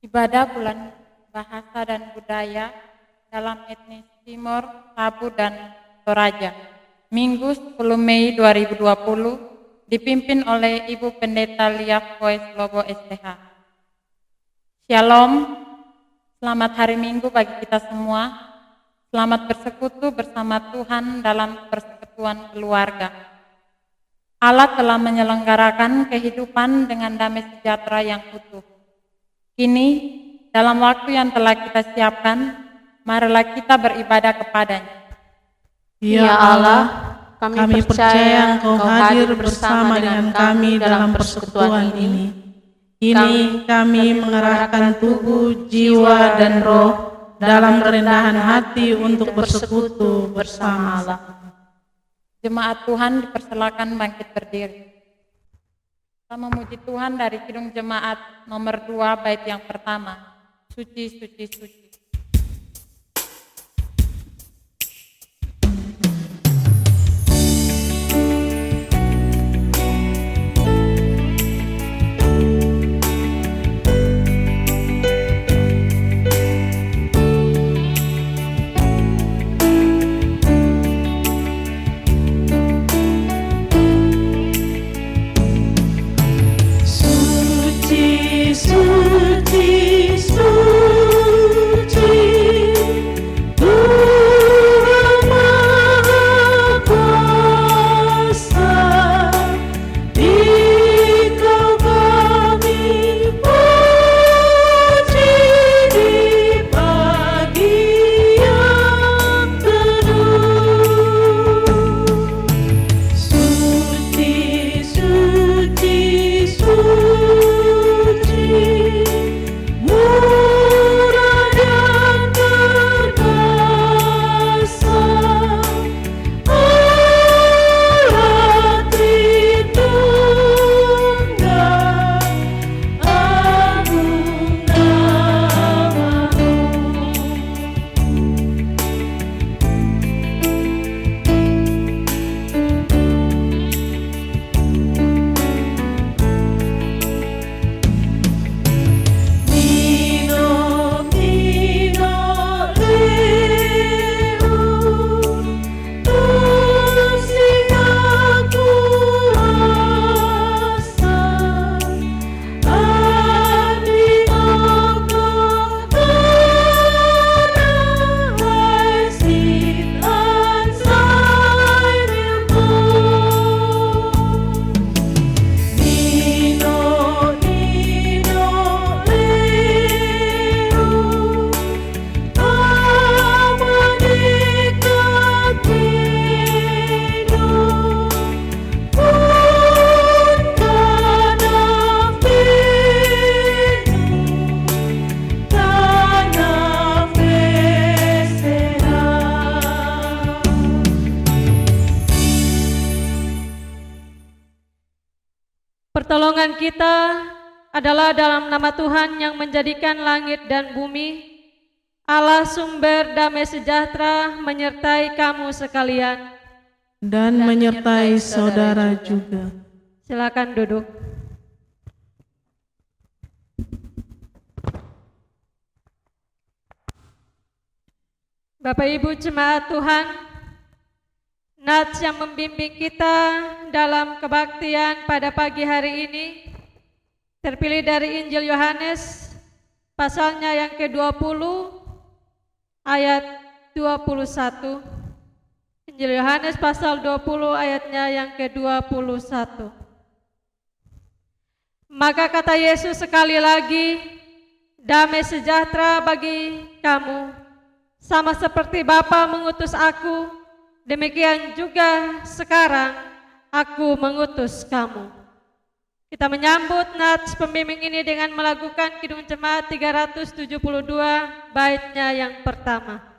Ibadah bulan bahasa dan budaya dalam etnis Timor, Sabu, dan Toraja. Minggu 10 Mei 2020 dipimpin oleh Ibu Pendeta Liaf Koes Lobo STH. Shalom, selamat hari Minggu bagi kita semua. Selamat bersekutu bersama Tuhan dalam persekutuan keluarga. Allah telah menyelenggarakan kehidupan dengan damai sejahtera yang utuh. Kini, dalam waktu yang telah kita siapkan, marilah kita beribadah kepadanya. Ya Allah, kami percaya Engkau hadir bersama dengan kami dalam persekutuan ini. Kini kami mengerahkan tubuh, jiwa, dan roh dalam kerendahan hati untuk bersekutu bersama Allah. Jemaat Tuhan dipersilakan bangkit berdiri. Kita memuji Tuhan dari Kidung Jemaat nomor 2 bait yang pertama. Suci, suci, suci. Pertolongan kita adalah dalam nama Tuhan yang menjadikan langit dan bumi. Allah sumber damai sejahtera menyertai kamu sekalian. Dan menyertai saudara juga. Silakan duduk. Bapak Ibu jemaat Tuhan, Nats yang membimbing kita dalam kebaktian pada pagi hari ini terpilih dari Injil Yohanes pasalnya yang ke-20 ayat 21. Injil Yohanes pasal 20 ayatnya yang ke-21. Maka kata Yesus sekali lagi, damai sejahtera bagi kamu, sama seperti Bapa mengutus aku, demikian juga sekarang aku mengutus kamu. Kita menyambut nats pembimbing ini dengan melakukan Kidung Jemaat 372 baitnya yang pertama.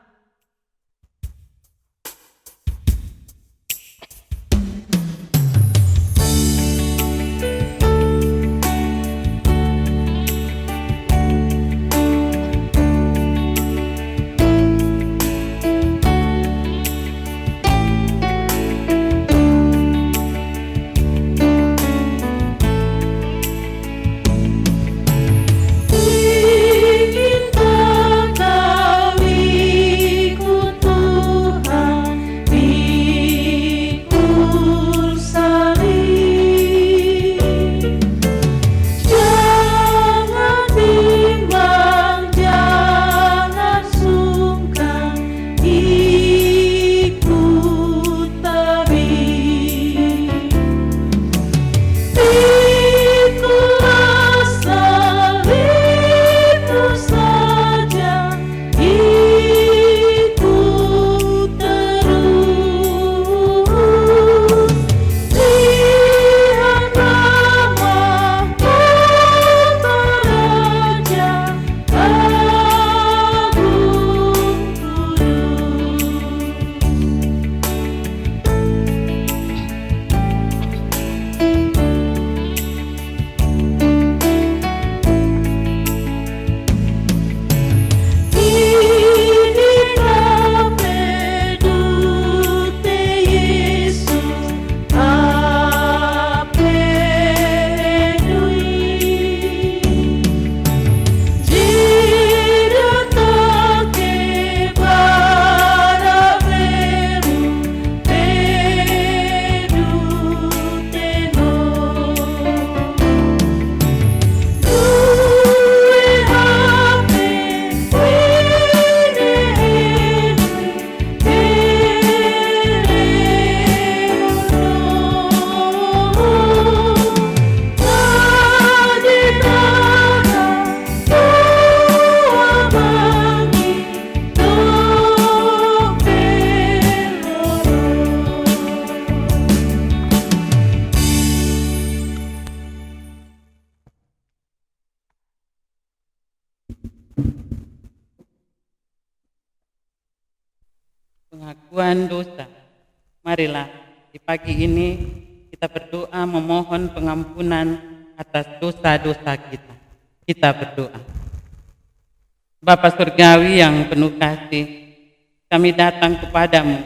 pengakuan dosa. Marilah di pagi ini kita berdoa memohon pengampunan atas dosa-dosa kita. Kita berdoa. Bapa Surgawi yang penuh kasih, kami datang kepadamu.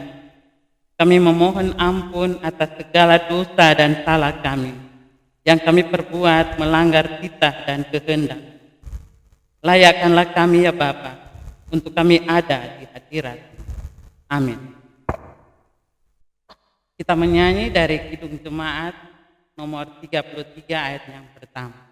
Kami memohon ampun atas segala dosa dan salah kami yang kami perbuat melanggar titah dan kehendak. Layakkanlah kami ya Bapa, untuk kami ada di hadirat. Amin. Kita menyanyi dari Kidung Jemaat nomor 33 ayat yang pertama.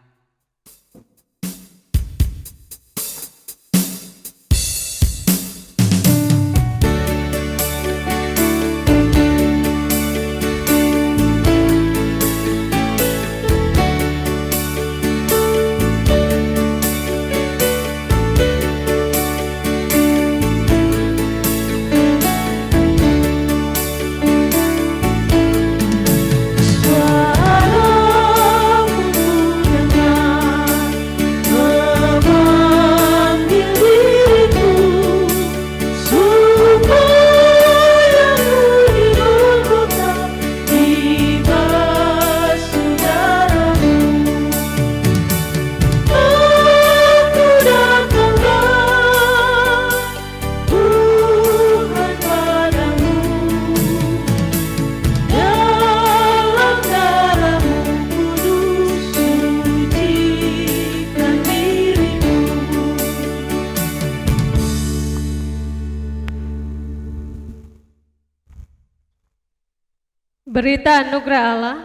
Berita anugerah Allah.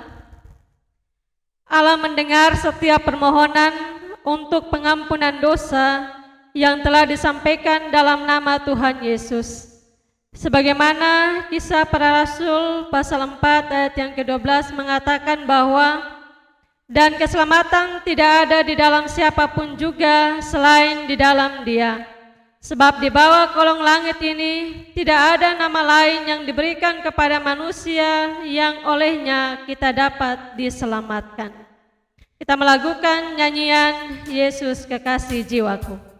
Allah mendengar setiap permohonan untuk pengampunan dosa yang telah disampaikan dalam nama Tuhan Yesus. Sebagaimana Kisah Para Rasul pasal 4 ayat yang ke-12 mengatakan bahwa dan keselamatan tidak ada di dalam siapapun juga selain di dalam Dia. Sebab di bawah kolong langit ini tidak ada nama lain yang diberikan kepada manusia yang olehnya kita dapat diselamatkan. Kita melakukan nyanyian Yesus Kekasih Jiwaku.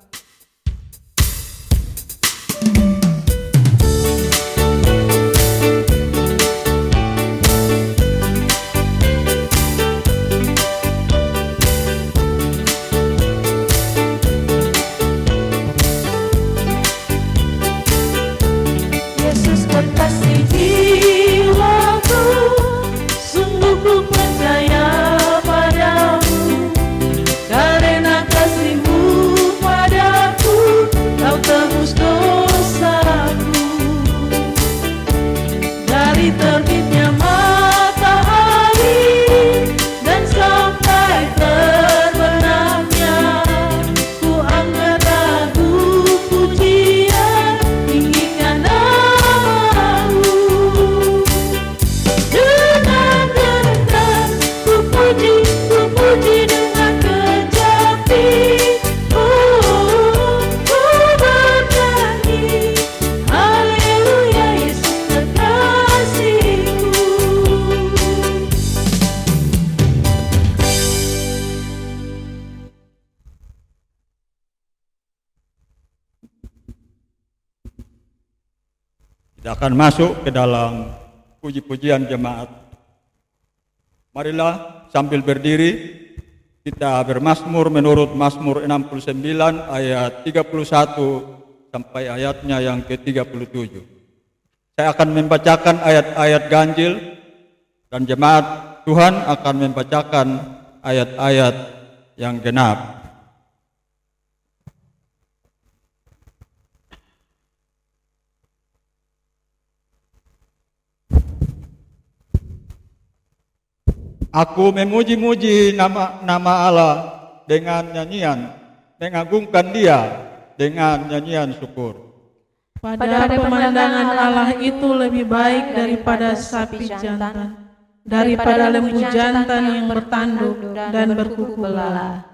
Kekasih jiwaku, sungguh ku percaya padamu, karena kasih-Mu padaku, Kau tebus dosaku. Dari terbitnya matahari dan sampai terbenamnya, ku angkat lagu pujian, tinggikan puji dengan kecapi, ku bernyanyi, haleluya Yesus kekasihku. Kita akan masuk ke dalam puji-pujian jemaat. Marilah sambil berdiri kita bermazmur menurut Mazmur 69 ayat 31 sampai ayatnya yang ke-37. Saya akan membacakan ayat-ayat ganjil dan jemaat Tuhan akan membacakan ayat-ayat yang genap. Aku memuji-muji nama Allah dengan nyanyian, mengagungkan Dia dengan nyanyian syukur. Pada pemandangan Allah itu lebih baik daripada sapi jantan, daripada lembu jantan yang bertanduk dan berkuku bela.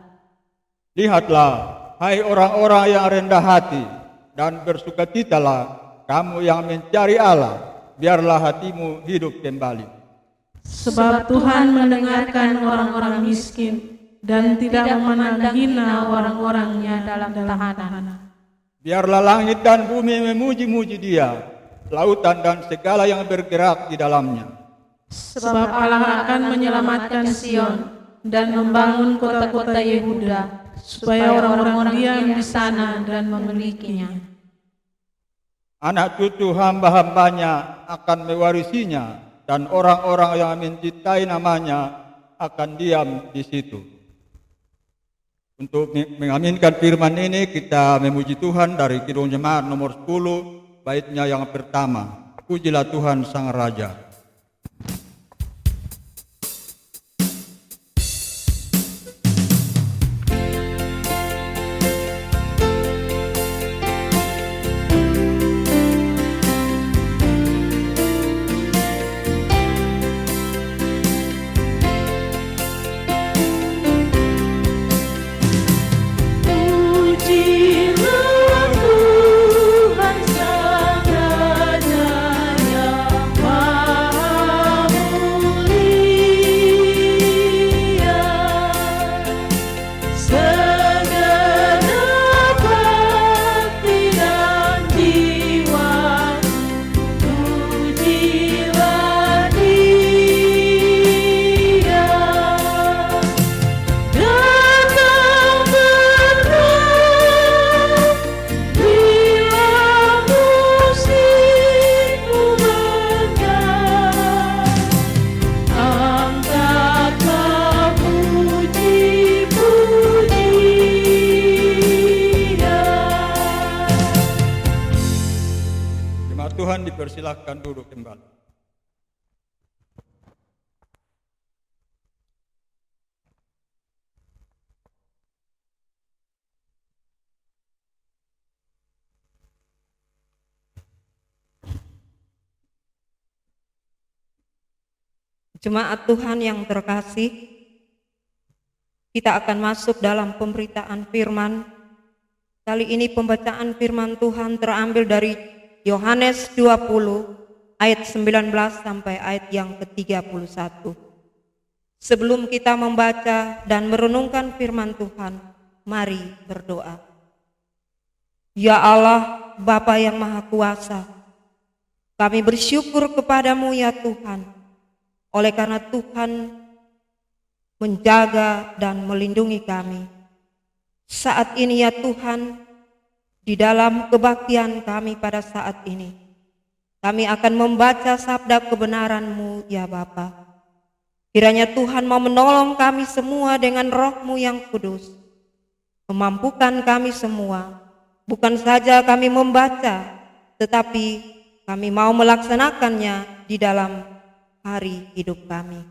Lihatlah, hai orang-orang yang rendah hati, dan bersukacitalah kamu yang mencari Allah, biarlah hatimu hidup kembali. Sebab Tuhan mendengarkan orang-orang miskin dan tidak memandang hina orang-orangnya dalam tahanan. Biarlah langit dan bumi memuji-muji Dia, lautan dan segala yang bergerak di dalamnya. Sebab Allah akan menyelamatkan Sion dan membangun kota-kota Yehuda, supaya orang-orang diam di sana dan memilikinya. Anak cucu hamba-hambanya akan mewarisinya, dan orang-orang yang mencintai namanya akan diam di situ. Untuk mengaminkan firman ini, kita memuji Tuhan dari Kidung Jemaat nomor 10, baitnya yang pertama. Pujilah Tuhan Sang Raja. Pujilah Tuhan Sang Raja yang Maha Mulia. Segenap hati dan jiwa, pujilah Dia. Datang berdoa, bila musikmu mendengar, angkatlah puji-pujian. Jemaat Tuhan dipersilahkan duduk kembali. Jemaat Tuhan yang terkasih, kita akan masuk dalam pemberitaan firman. Kali ini pembacaan firman Tuhan terambil dari Yohanes 20 ayat 19 sampai ayat yang ke-31. Sebelum kita membaca dan merenungkan firman Tuhan, mari berdoa. Ya Allah, Bapa yang Maha Kuasa, kami bersyukur kepadamu ya Tuhan, oleh karena Tuhan menjaga dan melindungi kami. Saat ini ya Tuhan, di dalam kebaktian kami pada saat ini, kami akan membaca sabda kebenaran-Mu ya Bapa. Kiranya Tuhan mau menolong kami semua dengan Roh-Mu yang kudus, memampukan kami semua, bukan saja kami membaca, tetapi kami mau melaksanakannya di dalam hari hidup kami.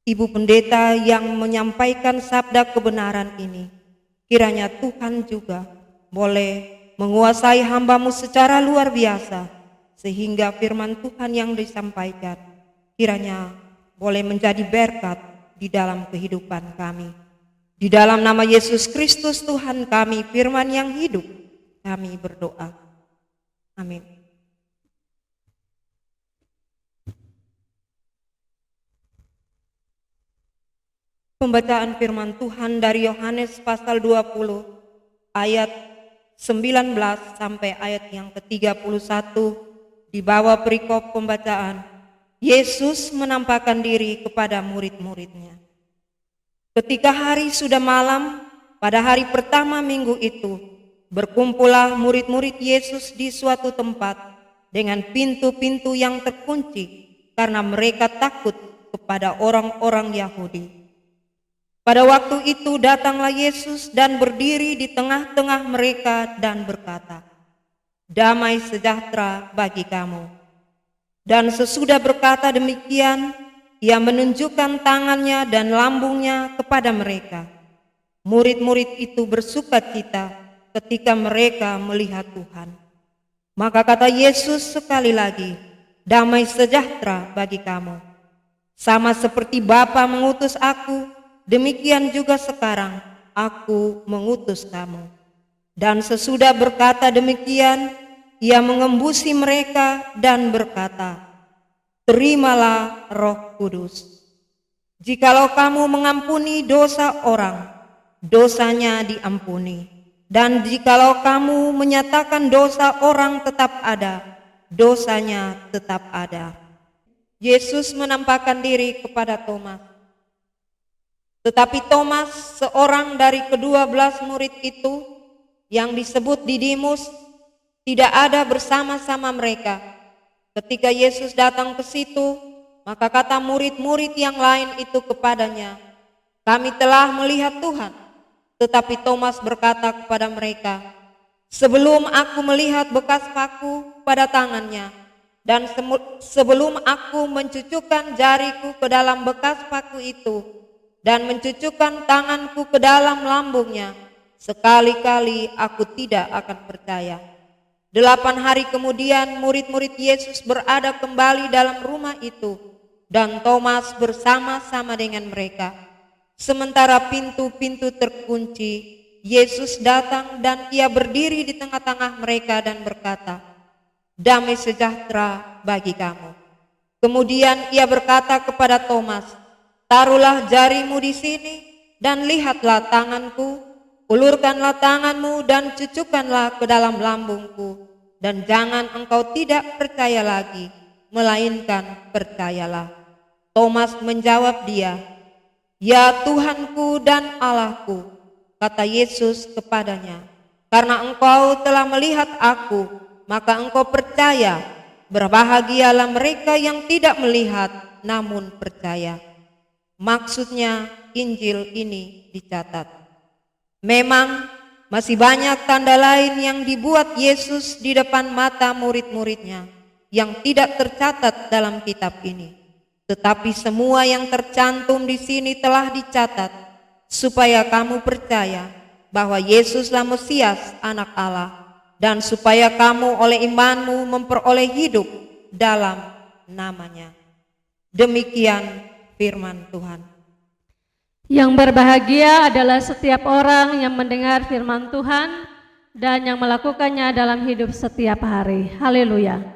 Ibu Pendeta yang menyampaikan sabda kebenaran ini, kiranya Tuhan juga boleh menguasai hamba-Mu secara luar biasa, sehingga firman Tuhan yang disampaikan kiranya boleh menjadi berkat di dalam kehidupan kami. Di dalam nama Yesus Kristus Tuhan kami, firman yang hidup, kami berdoa. Amin. Pembacaan firman Tuhan dari Yohanes pasal 20 ayat 19 sampai ayat yang ke-31 di bawah perikop pembacaan. Yesus menampakkan diri kepada murid-muridnya. Ketika hari sudah malam, pada hari pertama minggu itu, berkumpullah murid-murid Yesus di suatu tempat dengan pintu-pintu yang terkunci karena mereka takut kepada orang-orang Yahudi. Pada waktu itu datanglah Yesus dan berdiri di tengah-tengah mereka dan berkata, "Damai sejahtera bagi kamu." Dan sesudah berkata demikian, Ia menunjukkan tangannya dan lambungnya kepada mereka. Murid-murid itu bersukacita ketika mereka melihat Tuhan. Maka kata Yesus sekali lagi, "Damai sejahtera bagi kamu. Sama seperti Bapa mengutus aku, demikian juga sekarang aku mengutus kamu." Dan sesudah berkata demikian, Ia mengembusi mereka dan berkata, "Terimalah Roh Kudus. Jikalau kamu mengampuni dosa orang, dosanya diampuni. Dan jikalau kamu menyatakan dosa orang tetap ada, dosanya tetap ada. Yesus menampakkan diri kepada Thomas. Tetapi Thomas, seorang dari ke-12 murid itu yang disebut Didimus, tidak ada bersama-sama mereka. Ketika Yesus datang ke situ, maka kata murid-murid yang lain itu kepadanya, "Kami telah melihat Tuhan." Tetapi Thomas berkata kepada mereka, "Sebelum aku melihat bekas paku pada tangannya, dan sebelum aku mencucukkan jariku ke dalam bekas paku itu, dan mencucukkan tanganku ke dalam lambungnya, sekali-kali aku tidak akan percaya." 8 hari kemudian murid-murid Yesus berada kembali dalam rumah itu, dan Thomas bersama-sama dengan mereka. Sementara pintu-pintu terkunci, Yesus datang dan ia berdiri di tengah-tengah mereka dan berkata, "Damai sejahtera bagi kamu." Kemudian ia berkata kepada Thomas, "Taruhlah jarimu di sini dan lihatlah tanganku, ulurkanlah tanganmu dan cucukkanlah ke dalam lambungku, dan jangan engkau tidak percaya lagi, melainkan percayalah." Thomas menjawab dia, "Ya Tuhanku dan Allahku." Kata Yesus kepadanya, "Karena engkau telah melihat aku, maka engkau percaya. Berbahagialah mereka yang tidak melihat namun percaya." Maksudnya Injil ini dicatat. Memang masih banyak tanda lain yang dibuat Yesus di depan mata murid-muridnya yang tidak tercatat dalam kitab ini. Tetapi semua yang tercantum di sini telah dicatat supaya kamu percaya bahwa Yesuslah Mesias, Anak Allah, dan supaya kamu oleh imanmu memperoleh hidup dalam namanya. Demikian firman Tuhan. Yang berbahagia adalah setiap orang yang mendengar firman Tuhan dan yang melakukannya dalam hidup setiap hari. Haleluya.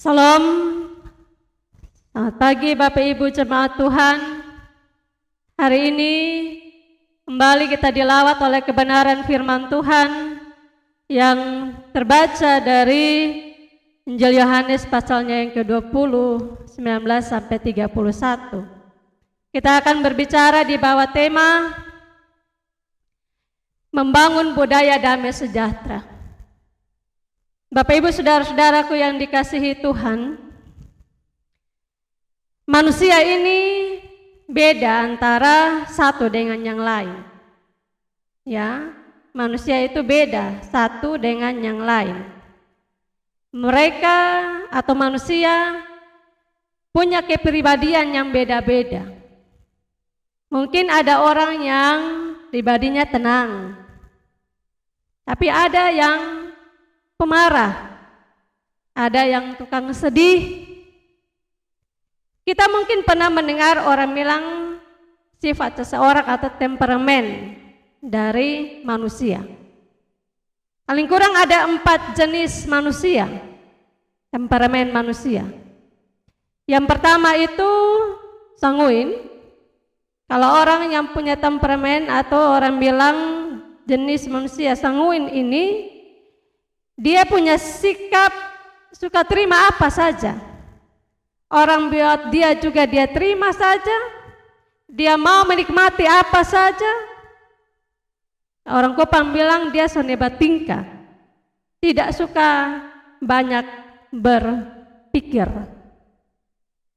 Salam, selamat pagi Bapak Ibu jemaat Tuhan. Hari ini kembali kita dilawat oleh kebenaran firman Tuhan yang terbaca dari Injil Yohanes pasalnya yang ke-20, 19 sampai 31. Kita akan berbicara di bawah tema membangun budaya damai sejahtera. Bapak Ibu saudara-saudaraku yang dikasihi Tuhan, manusia ini beda antara satu dengan yang lain. Ya, manusia itu beda satu dengan yang lain. Mereka atau manusia punya kepribadian yang beda-beda. Mungkin ada orang yang pribadinya tenang, tapi ada yang pemarah, ada yang tukang sedih. Kita mungkin pernah mendengar orang bilang sifat seseorang atau temperamen dari manusia. Paling kurang ada 4 jenis manusia, temperamen manusia. Yang pertama itu sanguin. Kalau orang yang punya temperamen atau orang bilang jenis manusia sanguin ini, dia punya sikap suka terima apa saja. Orang buat dia juga dia terima saja. Dia mau menikmati apa saja. Orang Kupang bilang dia sonebat tingkah. Tidak suka banyak berpikir.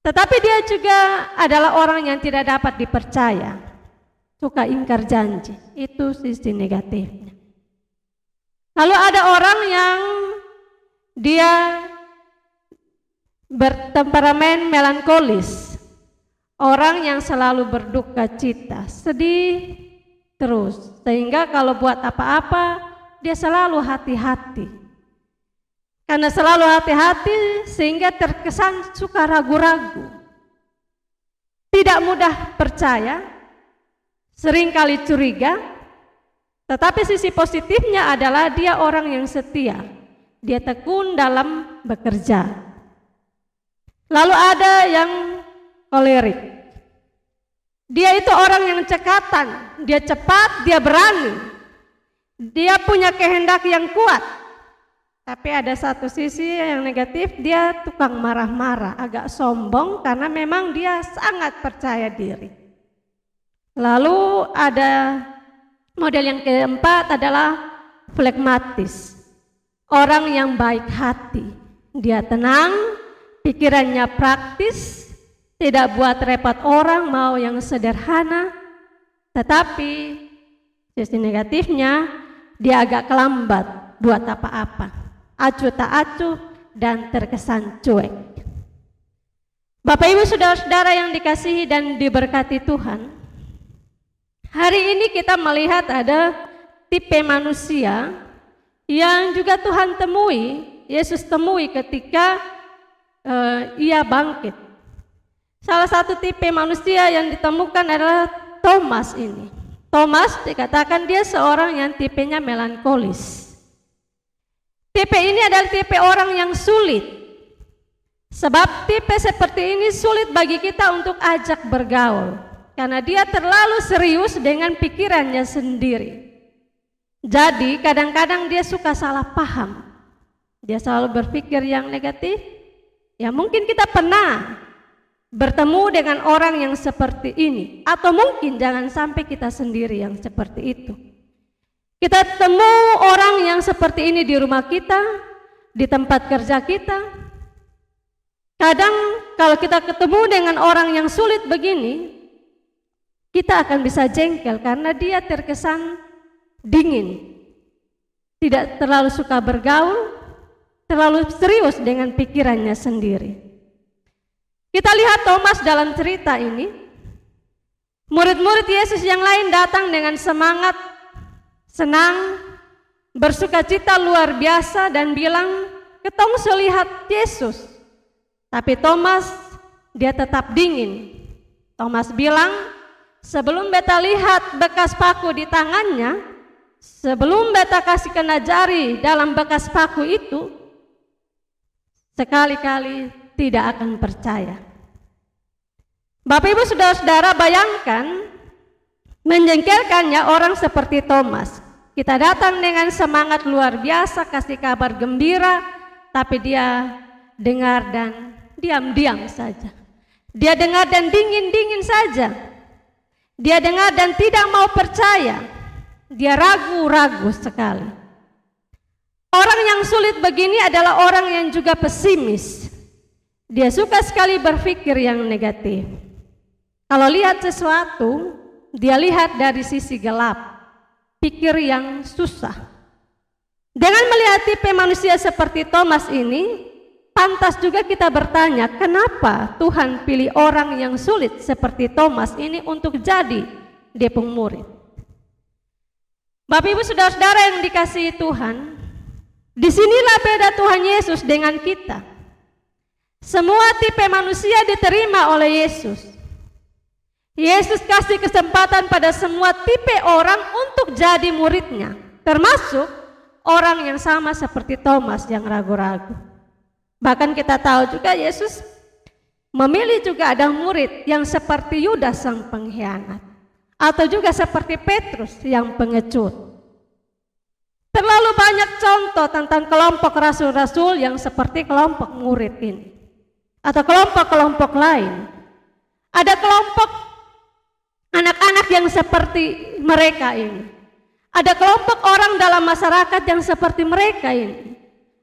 Tetapi dia juga adalah orang yang tidak dapat dipercaya. Suka ingkar janji. Itu sisi negatifnya. Lalu ada orang yang dia bertemperamen melankolis, orang yang selalu berduka cita, sedih terus, sehingga kalau buat apa-apa dia selalu hati-hati. Karena selalu hati-hati sehingga terkesan suka ragu-ragu, tidak mudah percaya, seringkali curiga, tetapi sisi positifnya adalah dia orang yang setia. Dia tekun dalam bekerja. Lalu ada yang kolerik. Dia itu orang yang cekatan, dia cepat, dia berani. Dia punya kehendak yang kuat. Tapi ada satu sisi yang negatif, dia tukang marah-marah, agak sombong karena memang dia sangat percaya diri. Lalu ada model yang keempat adalah flegmatis. Orang yang baik hati. Dia tenang, pikirannya praktis, tidak buat repot orang, mau yang sederhana. Tetapi sisi negatifnya, dia agak kelambat buat apa-apa. Acuh tak acuh dan terkesan cuek. Bapak Ibu saudara-saudara yang dikasihi dan diberkati Tuhan, hari ini kita melihat ada tipe manusia yang juga Tuhan temui, Yesus temui ketika ia bangkit. Salah satu tipe manusia yang ditemukan adalah Thomas ini. Thomas dikatakan dia seorang yang tipenya melankolis. Tipe ini adalah tipe orang yang sulit. Sebab tipe seperti ini sulit bagi kita untuk ajak bergaul. Karena dia terlalu serius dengan pikirannya sendiri. Jadi kadang-kadang dia suka salah paham. Dia selalu berpikir yang negatif. Ya mungkin kita pernah bertemu dengan orang yang seperti ini. Atau mungkin jangan sampai kita sendiri yang seperti itu. Kita temu orang yang seperti ini di rumah kita, di tempat kerja kita. Kadang kalau kita ketemu dengan orang yang sulit begini, kita akan bisa jengkel karena dia terkesan dingin. Tidak terlalu suka bergaul, terlalu serius dengan pikirannya sendiri. Kita lihat Thomas dalam cerita ini. Murid-murid Yesus yang lain datang dengan semangat, senang, bersukacita luar biasa dan bilang, "Ketong selihat Yesus." Tapi Thomas, dia tetap dingin. Thomas bilang, "Sebelum beta lihat bekas paku di tangannya, sebelum beta kasih kena jari dalam bekas paku itu, sekali-kali tidak akan percaya." Bapak Ibu saudara-saudara, bayangkan menjengkelkannya orang seperti Thomas. Kita datang dengan semangat luar biasa, kasih kabar gembira, tapi dia dengar dan diam-diam saja. Dia dengar dan dingin-dingin saja. Dia dengar dan tidak mau percaya. Dia ragu-ragu sekali. Orang yang sulit begini adalah orang yang juga pesimis. Dia suka sekali berpikir yang negatif. Kalau lihat sesuatu, dia lihat dari sisi gelap. Pikir yang susah. Dengan melihat tipe manusia seperti Thomas ini, pantas juga kita bertanya, kenapa Tuhan pilih orang yang sulit seperti Thomas ini untuk jadi dia murid? Bapak Ibu saudara-saudara yang dikasihi Tuhan, disinilah beda Tuhan Yesus dengan kita. Semua tipe manusia diterima oleh Yesus. Yesus kasih kesempatan pada semua tipe orang untuk jadi muridnya, termasuk orang yang sama seperti Thomas yang ragu-ragu. Bahkan kita tahu juga Yesus memilih juga ada murid yang seperti Yudas sang pengkhianat, atau juga seperti Petrus yang pengecut. Terlalu banyak contoh tentang kelompok rasul-rasul yang seperti kelompok murid ini, atau kelompok-kelompok lain. Ada kelompok anak-anak yang seperti mereka ini. Ada kelompok orang dalam masyarakat yang seperti mereka ini.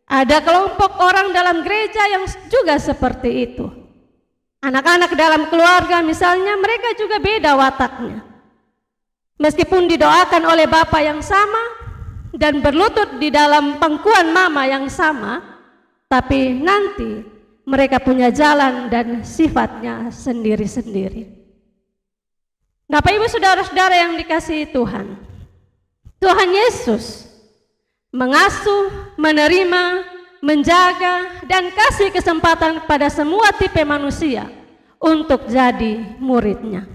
Ada kelompok orang dalam gereja yang juga seperti itu. Anak-anak dalam keluarga misalnya, mereka juga beda wataknya. Meskipun didoakan oleh Bapa yang sama dan berlutut di dalam pangkuan mama yang sama, tapi nanti mereka punya jalan dan sifatnya sendiri-sendiri. Bapak Ibu saudara-saudara yang dikasihi Tuhan, Tuhan Yesus mengasuh, menerima, menjaga, dan kasih kesempatan pada semua tipe manusia untuk jadi muridnya.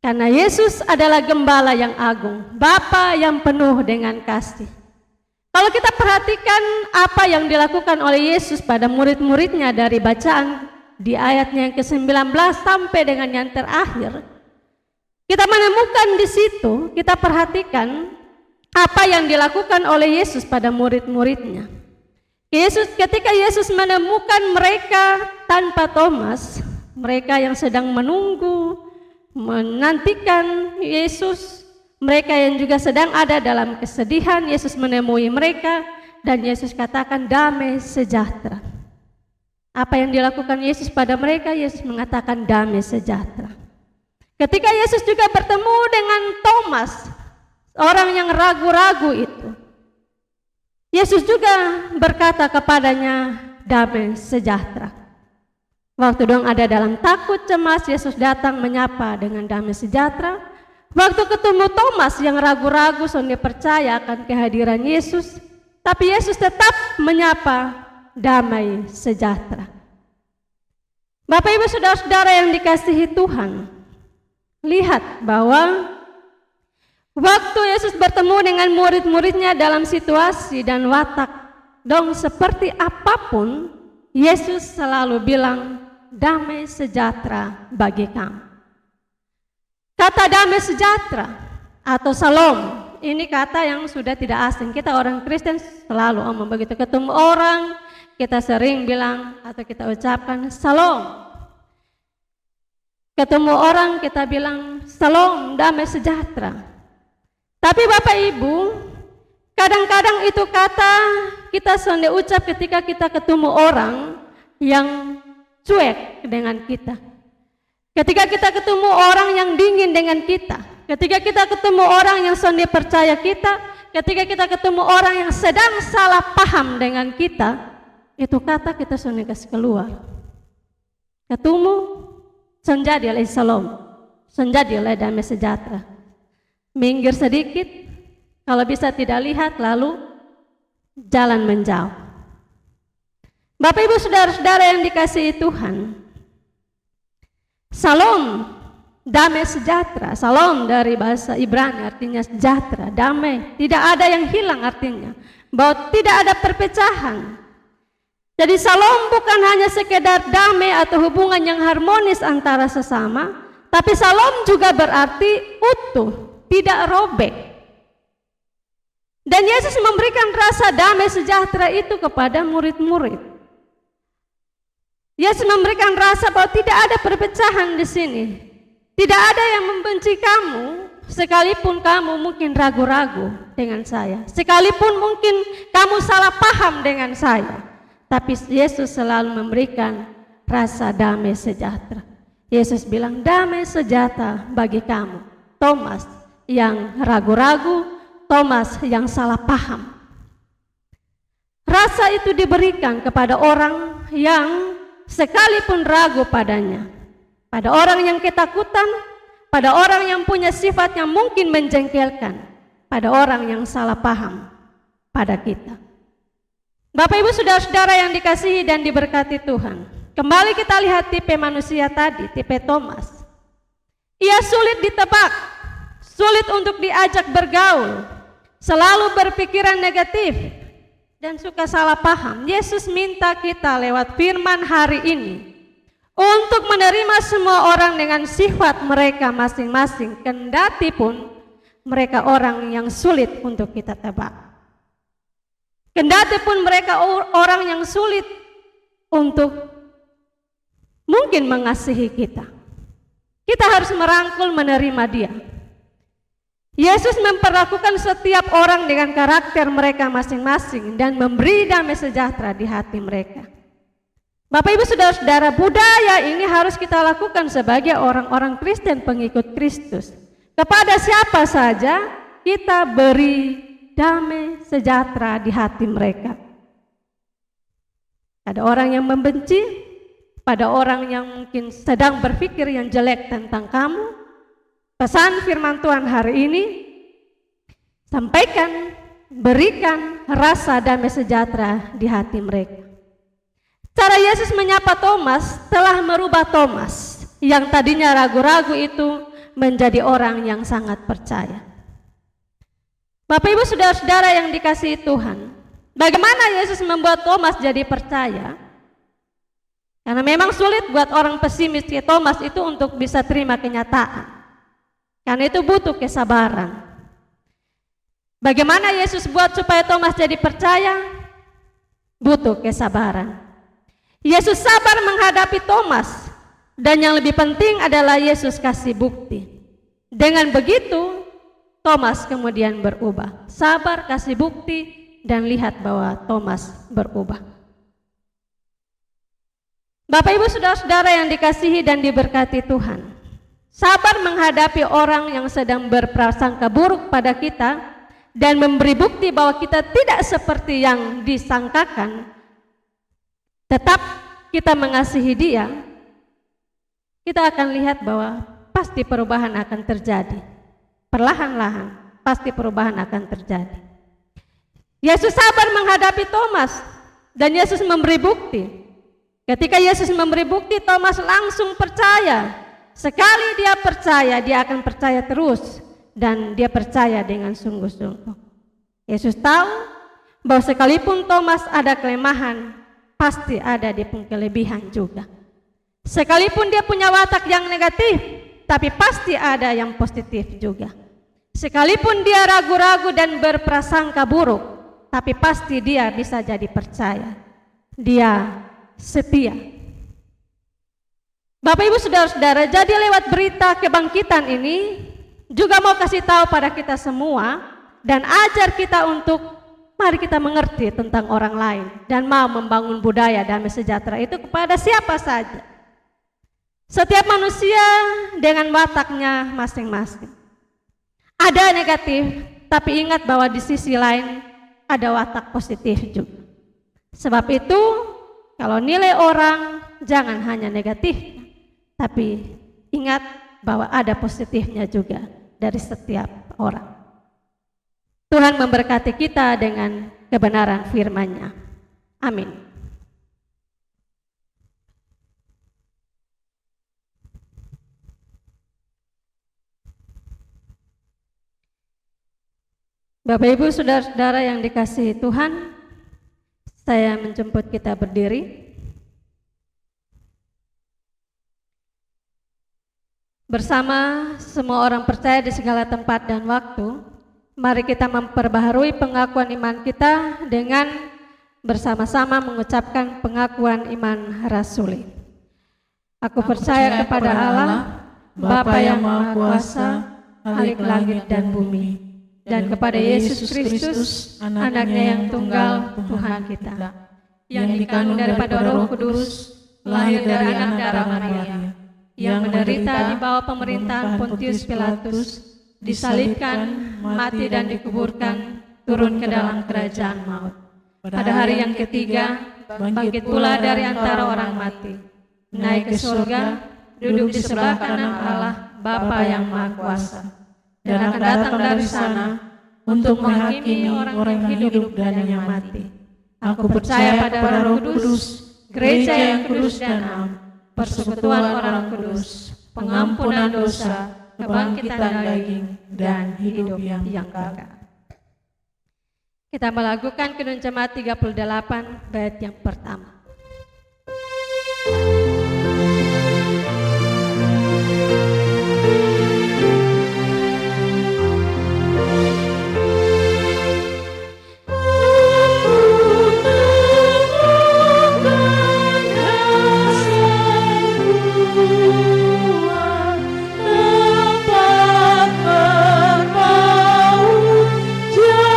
Karena Yesus adalah gembala yang agung, Bapa yang penuh dengan kasih. Kalau kita perhatikan apa yang dilakukan oleh Yesus pada murid-muridnya dari bacaan di ayatnya yang ke-19 sampai dengan yang terakhir, kita menemukan di situ, kita perhatikan apa yang dilakukan oleh Yesus pada murid-muridnya. Ketika Yesus menemukan mereka tanpa Thomas, mereka yang sedang menunggu, menantikan Yesus, mereka yang juga sedang ada dalam kesedihan, Yesus menemui mereka dan Yesus katakan damai sejahtera. Apa yang dilakukan Yesus pada mereka? Yesus mengatakan damai sejahtera. Ketika Yesus juga bertemu dengan Thomas, orang yang ragu-ragu itu, Yesus juga berkata kepadanya damai sejahtera. Waktu dong ada dalam takut cemas, Yesus datang menyapa dengan damai sejahtera. Waktu ketemu Thomas yang ragu-ragu, sonde percaya akan kehadiran Yesus, tapi Yesus tetap menyapa damai sejahtera. Bapak Ibu Saudara-saudara yang dikasihi Tuhan, lihat bahwa waktu Yesus bertemu dengan murid-muridnya dalam situasi dan watak dong seperti apapun, Yesus selalu bilang damai sejahtera bagi kamu. Kata damai sejahtera atau salom, ini kata yang sudah tidak asing. Kita orang Kristen selalu omong begitu, ketemu orang kita sering bilang atau kita ucapkan salom. Ketemu orang kita bilang salom, damai sejahtera. Tapi Bapak Ibu, kadang-kadang itu kata kita sonde ucap ketika kita ketemu orang yang cuek dengan kita. Ketika kita ketemu orang yang dingin dengan kita, ketika kita ketemu orang yang sonde percaya kita, ketika kita ketemu orang yang sedang salah paham dengan kita, itu kata kita sonde kasih keluar. Ketemu, sonjadi oleh salom, sonjadi oleh damai sejahtera. Minggir sedikit, kalau bisa tidak lihat, lalu jalan menjauh. Bapak Ibu Saudara-saudara yang dikasihi Tuhan, salom, damai sejahtera. Salom dari bahasa Ibrani artinya sejahtera, damai. Tidak ada yang hilang artinya, bahwa tidak ada perpecahan. Jadi salom bukan hanya sekedar damai atau hubungan yang harmonis antara sesama, tapi salom juga berarti utuh, tidak robek. Dan Yesus memberikan rasa damai sejahtera itu kepada murid-murid. Yesus memberikan rasa bahwa tidak ada perpecahan di sini. Tidak ada yang membenci kamu, sekalipun kamu mungkin ragu-ragu dengan saya. Sekalipun mungkin kamu salah paham dengan saya. Tapi Yesus selalu memberikan rasa damai sejahtera. Yesus bilang damai sejahtera bagi kamu, Thomas yang ragu-ragu, Thomas yang salah paham. Rasa itu diberikan kepada orang yang sekalipun ragu padanya, pada orang yang ketakutan, pada orang yang punya sifat yang mungkin menjengkelkan, pada orang yang salah paham pada kita. Bapak Ibu Saudara-saudara yang dikasihi dan diberkati Tuhan, kembali kita lihat tipe manusia tadi, tipe Thomas. Ia sulit ditebak, sulit untuk diajak bergaul, selalu berpikiran negatif, dan suka salah paham. Yesus minta kita lewat firman hari ini untuk menerima semua orang dengan sifat mereka masing-masing, kendati pun mereka orang yang sulit untuk kita tebak. Kendati pun mereka orang yang sulit untuk mungkin mengasihi kita. Kita harus merangkul, menerima dia. Yesus memperlakukan setiap orang dengan karakter mereka masing-masing dan memberi damai sejahtera di hati mereka. Bapak Ibu Saudara-saudara, budaya ini harus kita lakukan sebagai orang-orang Kristen pengikut Kristus. Kepada siapa saja kita beri damai sejahtera di hati mereka. Ada orang yang membenci, pada orang yang mungkin sedang berpikir yang jelek tentang kamu, pesan firman Tuhan hari ini, sampaikan, berikan rasa damai sejahtera di hati mereka. Cara Yesus menyapa Thomas telah merubah Thomas yang tadinya ragu-ragu itu menjadi orang yang sangat percaya. Bapak Ibu saudara-saudara yang dikasihi Tuhan, bagaimana Yesus membuat Thomas jadi percaya? Karena memang sulit buat orang pesimis kayak Thomas itu untuk bisa terima kenyataan. Karena itu butuh kesabaran. Bagaimana Yesus buat supaya Thomas jadi percaya? Butuh kesabaran. Yesus sabar menghadapi Thomas, dan yang lebih penting adalah Yesus kasih bukti. Dengan begitu, Thomas kemudian berubah. Sabar, kasih bukti, dan lihat bahwa Thomas berubah. Bapak Ibu saudara-saudara yang dikasihi dan diberkati Tuhan, sabar menghadapi orang yang sedang berprasangka buruk pada kita dan memberi bukti bahwa kita tidak seperti yang disangkakan, tetap kita mengasihi dia, kita akan lihat bahwa pasti perubahan akan terjadi. Perlahan-lahan pasti perubahan akan terjadi. Yesus sabar menghadapi Thomas dan Yesus memberi bukti. Ketika Yesus memberi bukti, Thomas langsung percaya. Sekali dia percaya, dia akan percaya terus, dan dia percaya dengan sungguh-sungguh. Yesus tahu bahwa sekalipun Thomas ada kelemahan, pasti ada dia pun kelebihan juga. Sekalipun dia punya watak yang negatif, tapi pasti ada yang positif juga. Sekalipun dia ragu-ragu dan berprasangka buruk, tapi pasti dia bisa jadi percaya. Dia setia. Bapak Ibu saudara-saudara, jadi lewat berita kebangkitan ini juga mau kasih tahu pada kita semua dan ajar kita untuk mari kita mengerti tentang orang lain dan mau membangun budaya damai sejahtera itu kepada siapa saja. Setiap manusia dengan wataknya masing-masing. Ada negatif, tapi ingat bahwa di sisi lain ada watak positif juga. Sebab itu, kalau nilai orang jangan hanya negatif, tapi ingat bahwa ada positifnya juga dari setiap orang. Tuhan memberkati kita dengan kebenaran firman-Nya. Amin. Bapak Ibu saudara-saudara yang dikasihi Tuhan, saya menjemput kita berdiri. Bersama semua orang percaya di segala tempat dan waktu, mari kita memperbaharui pengakuan iman kita dengan bersama-sama mengucapkan pengakuan iman rasuli. Aku percaya kepada Allah, Bapa yang Maha Kuasa, Khalik langit dan bumi, dan kepada Yesus Kristus, anaknya yang tunggal, Tuhan kita, yang dikandung daripada Roh Kudus, lahir dari anak darah Maria, yang menderita di bawah pemerintahan Pontius Pilatus, disalibkan, mati dan dikuburkan, turun ke dalam kerajaan maut. Pada hari yang ketiga, bangkit pula dari antara orang mati, naik ke surga, duduk di sebelah kanan Allah, Bapa yang Maha Kuasa, dan akan datang dari sana untuk menghakimi orang yang hidup dan yang mati. Aku percaya pada Roh Kudus, gereja yang kudus dan am, persekutuan orang kudus, pengampunan dosa, kebangkitan daging, dan hidup yang kekal. Kita melakukan Kidung Jemaat 38 bait yang pertama. Janganku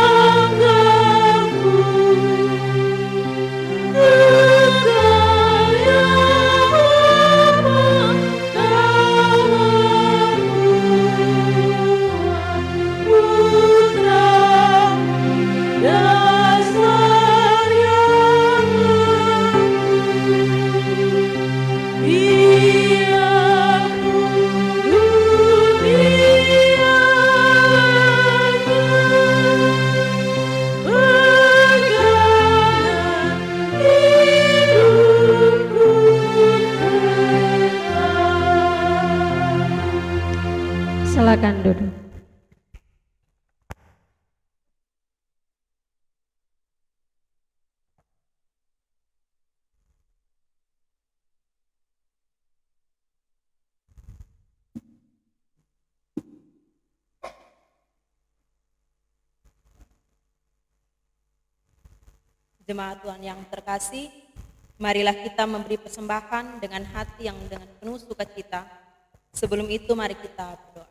Jemaat Tuhan yang terkasih, marilah kita memberi persembahan dengan hati yang dengan penuh sukacita. Sebelum itu mari kita berdoa.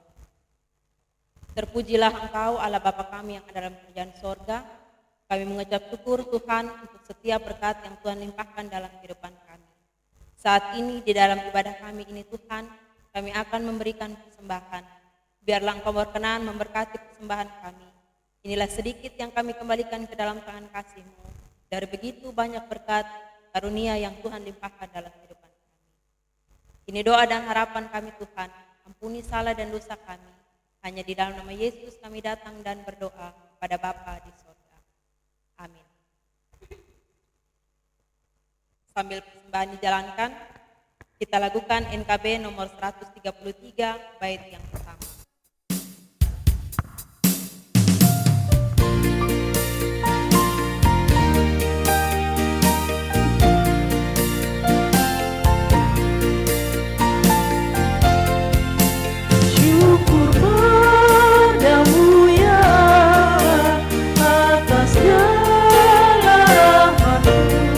Terpujilah Engkau Allah Bapa kami yang ada dalam kerajaan sorga. Kami mengucap syukur Tuhan untuk setiap berkat yang Tuhan limpahkan dalam kehidupan kami. Saat ini di dalam ibadah kami ini Tuhan, kami akan memberikan persembahan. Biarlah Engkau berkenan memberkati persembahan kami. Inilah sedikit yang kami kembalikan ke dalam tangan kasih-Mu. Dari begitu banyak berkat karunia yang Tuhan limpahkan dalam kehidupan kami. Ini doa dan harapan kami Tuhan. Ampuni salah dan dosa kami. Hanya di dalam nama Yesus kami datang dan berdoa pada Bapa di sorga. Amin. Sambil persembahan dijalankan, kita lakukan NKB nomor 133 bait yang pertama. Syukur padamu ya Allah atas segala rahmat-Mu.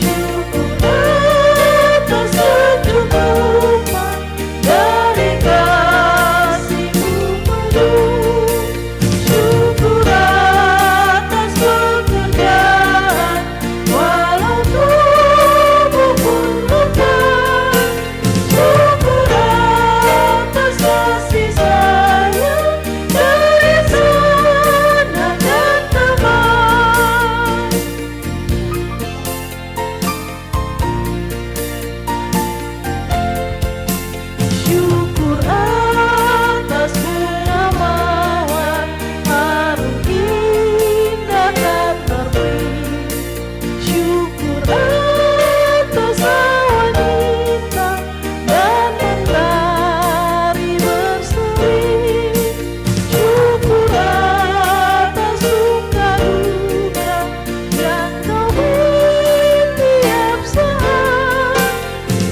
Syukur atas kecukupan dari kasih-Mu penuh. Syukur atas pekerjaan walau tubuh pun lemah. Syukur atas kasih sayang dari sanak dan teman. Syukur atas keamanan harum indah dan terbit. Syukur atas awan hitam dan mentari berseri. Syukur atas suka duka yang Kau beri tiap saat.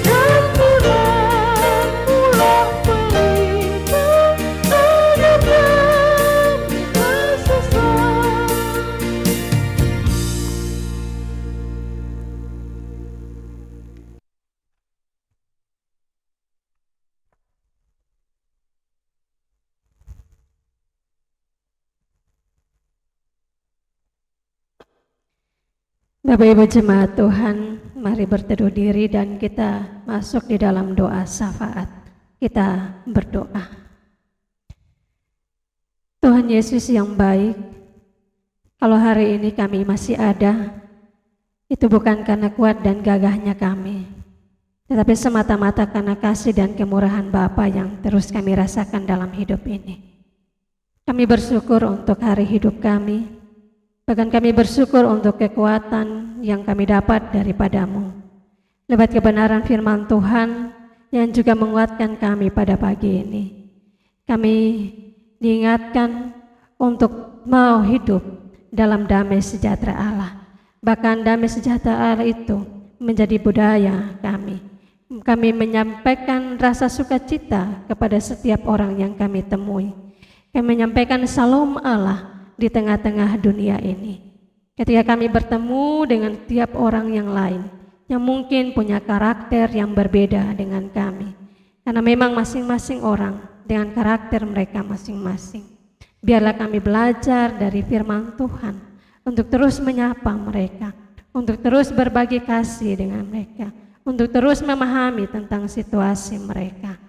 Dan bulan-bulan pelita ada kami tersesat. Bapak Ibu Jemaat Tuhan, mari berteduh diri dan kita masuk di dalam doa syafaat. Kita berdoa. Tuhan Yesus yang baik, kalau hari ini kami masih ada, itu bukan karena kuat dan gagahnya kami, tetapi semata-mata karena kasih dan kemurahan Bapa yang terus kami rasakan dalam hidup ini. Kami bersyukur untuk hari hidup kami, bahkan kami bersyukur untuk kekuatan yang kami dapat daripada-Mu. Lewat kebenaran firman Tuhan yang juga menguatkan kami pada pagi ini. Kami diingatkan untuk mau hidup dalam damai sejahtera Allah. Bahkan damai sejahtera Allah itu menjadi budaya kami. Kami menyampaikan rasa sukacita kepada setiap orang yang kami temui. Kami menyampaikan salam Allah di tengah-tengah dunia ini. Ketika kami bertemu dengan tiap orang yang lain, yang mungkin punya karakter yang berbeda dengan kami. Karena memang masing-masing orang dengan karakter mereka masing-masing. Biarlah kami belajar dari firman Tuhan untuk terus menyapa mereka, untuk terus berbagi kasih dengan mereka, untuk terus memahami tentang situasi mereka.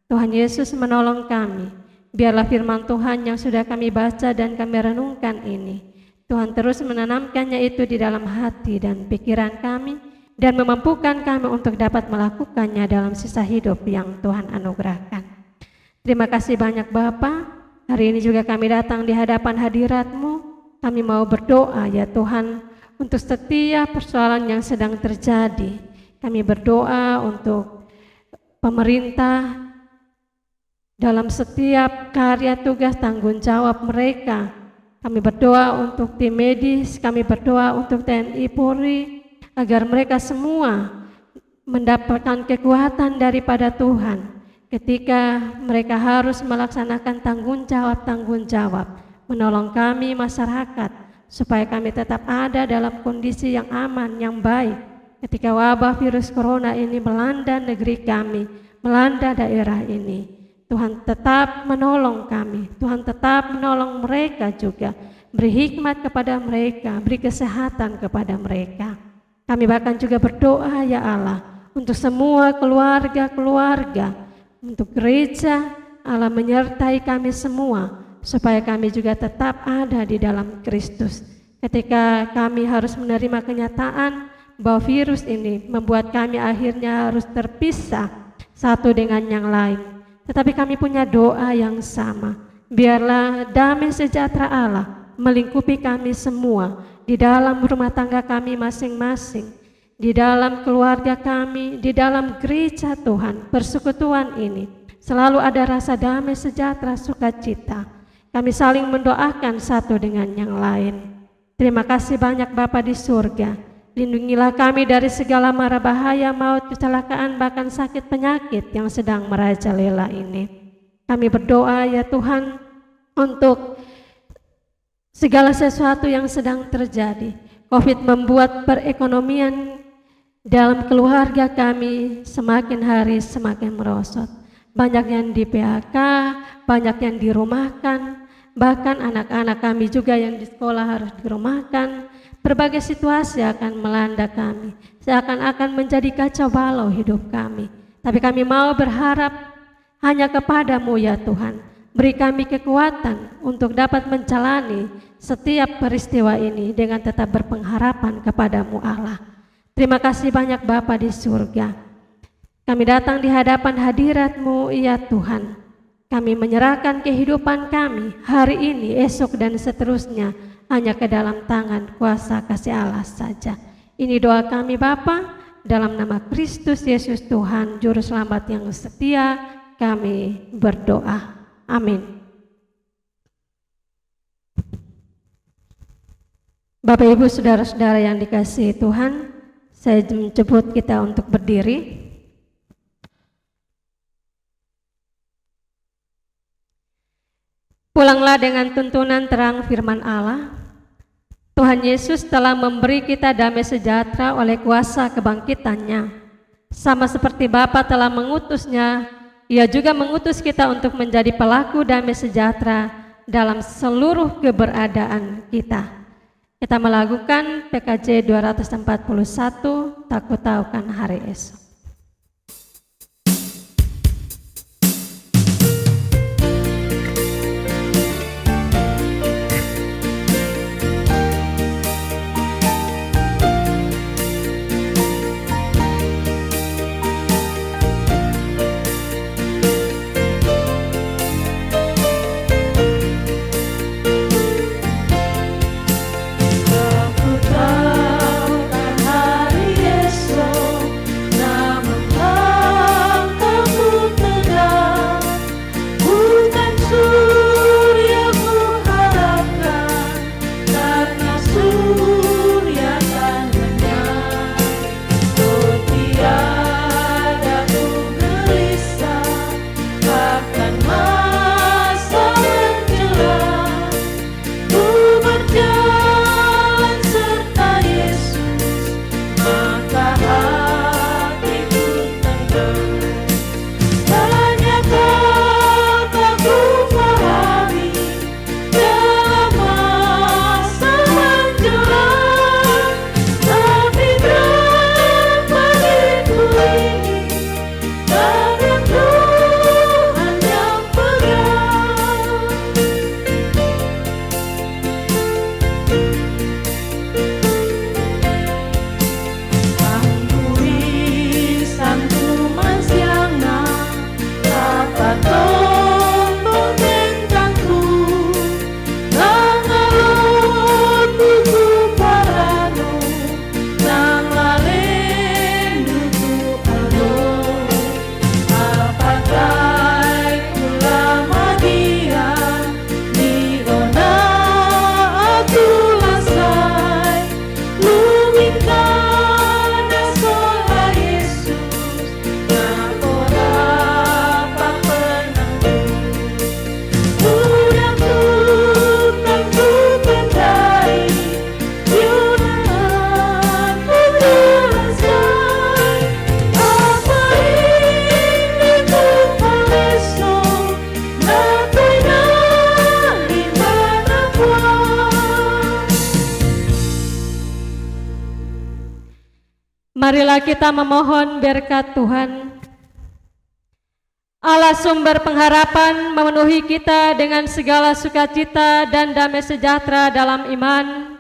Tuhan Yesus menolong kami. Biarlah firman Tuhan yang sudah kami baca dan kami renungkan ini, Tuhan terus menanamkannya itu di dalam hati dan pikiran kami, dan memampukan kami untuk dapat melakukannya dalam sisa hidup yang Tuhan anugerahkan. Terima kasih banyak Bapa. Hari ini juga kami datang di hadapan hadirat-Mu. Kami mau berdoa ya Tuhan untuk setiap persoalan yang sedang terjadi. Kami berdoa untuk pemerintah dalam setiap karya tugas tanggung jawab mereka. Kami berdoa untuk tim medis, kami berdoa untuk TNI Polri, agar mereka semua mendapatkan kekuatan daripada Tuhan ketika mereka harus melaksanakan tanggung jawab menolong kami masyarakat supaya kami tetap ada dalam kondisi yang aman, yang baik ketika wabah virus corona ini melanda negeri kami, melanda daerah ini. Tuhan tetap menolong kami, Tuhan tetap menolong mereka juga, beri hikmat kepada mereka, beri kesehatan kepada mereka. Kami bahkan juga berdoa ya Allah, untuk semua keluarga-keluarga, untuk gereja, Allah menyertai kami semua, supaya kami juga tetap ada di dalam Kristus. Ketika kami harus menerima kenyataan bahwa virus ini membuat kami akhirnya harus terpisah satu dengan yang lain, tetapi kami punya doa yang sama. Biarlah damai sejahtera Allah melingkupi kami semua, di dalam rumah tangga kami masing-masing, di dalam keluarga kami, di dalam gereja Tuhan, persekutuan ini. Selalu ada rasa damai sejahtera, sukacita. Kami saling mendoakan satu dengan yang lain. Terima kasih banyak Bapa di surga. Lindungilah kami dari segala mara bahaya, maut, kecelakaan, bahkan sakit penyakit yang sedang merajalela ini. Kami berdoa ya Tuhan untuk segala sesuatu yang sedang terjadi. COVID membuat perekonomian dalam keluarga kami semakin hari semakin merosot. Banyak yang di PHK, banyak yang dirumahkan, bahkan anak-anak kami juga yang di sekolah harus dirumahkan. Berbagai situasi akan melanda kami, seakan-akan menjadi kacau balau hidup kami. Tapi kami mau berharap hanya kepadamu ya Tuhan. Beri kami kekuatan untuk dapat menjalani setiap peristiwa ini dengan tetap berpengharapan kepadamu Allah. Terima kasih banyak Bapa di surga. Kami datang di hadapan hadirat-Mu ya Tuhan. Kami menyerahkan kehidupan kami hari ini, esok dan seterusnya hanya ke dalam tangan kuasa kasih Allah saja. Ini doa kami Bapa, dalam nama Kristus Yesus Tuhan Juru Selamat yang setia, kami berdoa. Amin. Bapak Ibu saudara-saudara yang dikasihi Tuhan, saya menjemput kita untuk berdiri. Pulanglah dengan tuntunan terang firman Allah. Tuhan Yesus telah memberi kita damai sejahtera oleh kuasa kebangkitannya. Sama seperti Bapa telah mengutusnya, Ia juga mengutus kita untuk menjadi pelaku damai sejahtera dalam seluruh keberadaan kita. Kita melakukan PKJ 241, takut tahu kan hari esok. Aku tahu kan hari esok Marilah kita memohon berkat Tuhan. Allah sumber pengharapan memenuhi kita dengan segala sukacita dan damai sejahtera dalam iman,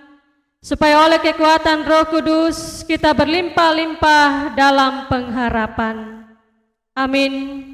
supaya oleh kekuatan Roh Kudus kita berlimpah-limpah dalam pengharapan. Amin.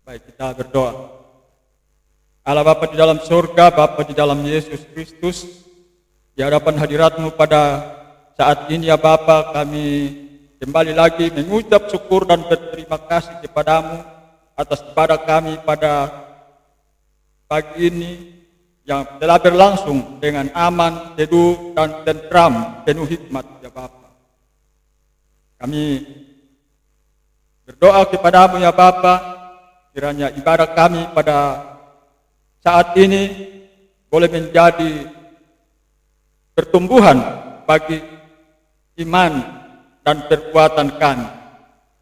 Baik, kita berdoa. Allah Bapa di dalam surga, Bapa di dalam Yesus Kristus, di hadapan hadirat-Mu pada saat ini ya Bapa, kami kembali lagi mengucap syukur dan berterima kasih kepada-Mu atas ibadah kami pada pagi ini yang telah berlangsung dengan aman, teduh, dan tentram, penuh hikmat ya Bapa. Kami berdoa kepada-Mu ya Bapa, kiranya ibadah kami pada saat ini boleh menjadi pertumbuhan bagi iman dan perbuatan kami.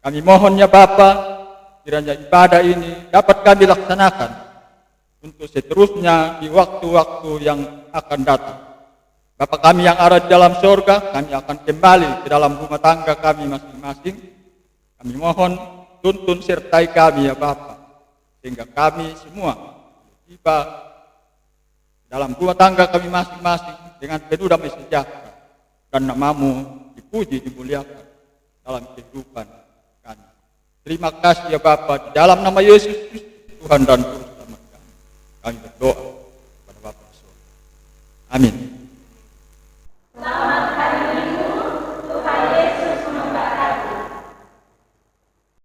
Kami mohon ya Bapa, kiranya ibadah ini dapat kami laksanakan untuk seterusnya di waktu-waktu yang akan datang. Bapa kami yang ada di dalam surga, kami akan kembali ke dalam rumah tangga kami masing-masing. Kami mohon tuntun sertai kami ya Bapa, sehingga kami semua tiba dalam rumah tangga kami masing-masing dengan penuh damai sejahtera, dan nama-Mu dipuji, dimuliakan dalam kehidupan kami. Terima kasih ya Bapa, di dalam nama Yesus Kristus Tuhan dan Juru Selamat kami berdoa kepada Bapa di surga. Amin.